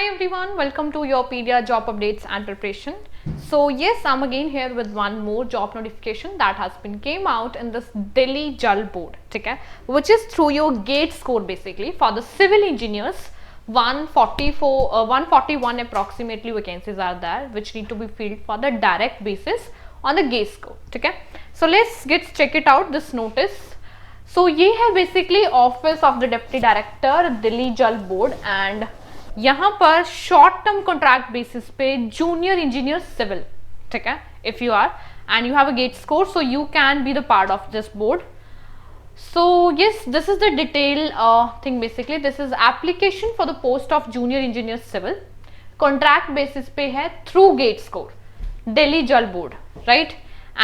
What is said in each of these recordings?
everyone, welcome to your Yourpedia job updates and preparation. So yes, I'm again here with one more job notification that has been came out in this Delhi Jal board, okay, which is through your GATE score basically for the civil engineers. 141 approximately vacancies are there which need to be filled for the direct basis on the GATE score, okay. So let's check it out, this notice. So ये है basically office of the deputy director Delhi Jal Board and यहाँ पर short term contract basis पे junior engineer civil, ठीक है, if you are and you have a GATE score so you can be the part of this board. So yes, this is the detail thing basically. This is application for the post of junior engineer civil. Contract basis पे है through gate score, Delhi Jal board, right?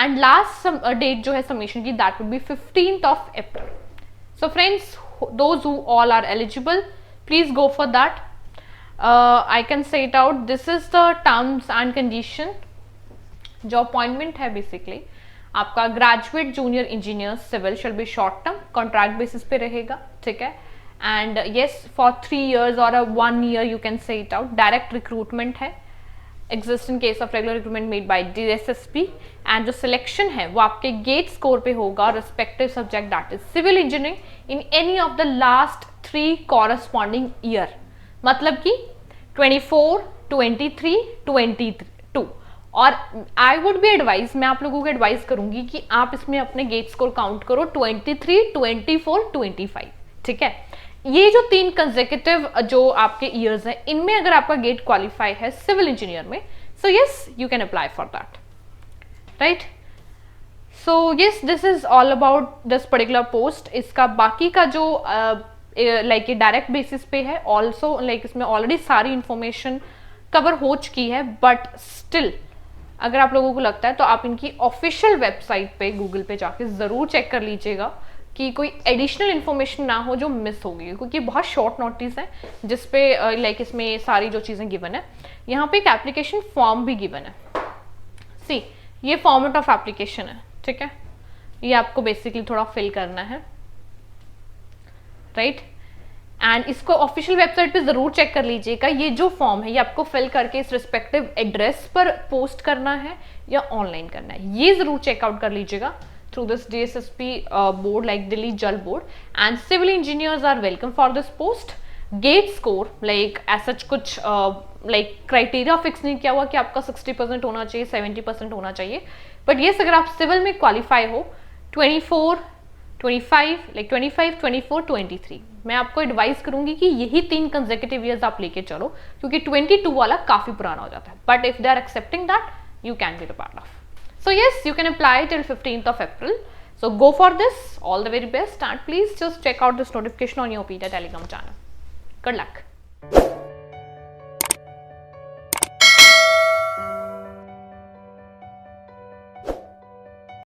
And last date जो है submission की that would be 15th of April. So friends, those who all are eligible, please go for that. I can say it out. This is the terms and condition. जो appointment है basically आपका graduate junior engineer civil shall be short term contract basis पे रहेगा, ठीक है. And yes for 3 years और 1 year you can say it out. Direct recruitment है, exist in case of regular recruitment made by DSSP. And जो selection है वो आपके गेट स्कोर पे होगा respective subject that is civil engineering in any of the last 3 corresponding year. मतलब कि 24, 23, 22. और आई वुड बी एडवाइज, मैं आप लोगों को एडवाइस करूंगी कि आप इसमें अपने गेट स्कोर काउंट करो 23, 24, 25, ठीक है. ये जो 3 कंसेक्यूटिव जो आपके ईयर्स हैं इनमें अगर आपका गेट क्वालिफाई है सिविल इंजीनियर में, सो yes you can apply for that, right. So yes this is all about this particular post. इसका बाकी का जो लाइक ये डायरेक्ट बेसिस पे है, ऑल्सो लाइक इसमें ऑलरेडी सारी इंफॉर्मेशन कवर हो चुकी है, बट स्टिल अगर आप लोगों को लगता है तो आप इनकी ऑफिशियल वेबसाइट पे गूगल पे जाके ज़रूर चेक कर लीजिएगा कि कोई एडिशनल इन्फॉर्मेशन ना हो जो मिस होगी, क्योंकि बहुत शॉर्ट नोटिस है जिसपे लाइक इसमें सारी जो चीज़ें गिवन है. यहाँ पे एक एप्लीकेशन फॉर्म भी गिवन है. सी ये फॉर्मेट ऑफ एप्लीकेशन है, ठीक है. ये आपको बेसिकली थोड़ा फिल करना है, राइट. एंड इसको ऑफिशियल वेबसाइट पे जरूर चेक कर लीजिएगा. ये जो फॉर्म है ये आपको फिल करके इस रिस्पेक्टिव एड्रेस पर पोस्ट करना है या ऑनलाइन करना है, ये जरूर चेकआउट कर लीजिएगा through this DSSP board like Delhi Jal Board. And civil engineers are welcome for this post. GATE score like ऐसा कुछ लाइक क्राइटेरिया फिक्स नहीं किया हुआ कि आपका 60% होना चाहिए, 70% होना चाहिए. बट येस अगर आप सिविल में क्वालिफाई हो 24, 24, 23, मैं आपको एडवाइस करूंगी कि यही 3 कंसेक्यूटिव ईयर्स आप लेके चलो, क्योंकि 22 वाला काफी पुराना हो जाता है. But if they are accepting that you can be the part of. So yes you can apply till 15th of April. So go for this. All the very best and please just check out this notification on your Yourpedia Telegram channel. Good luck.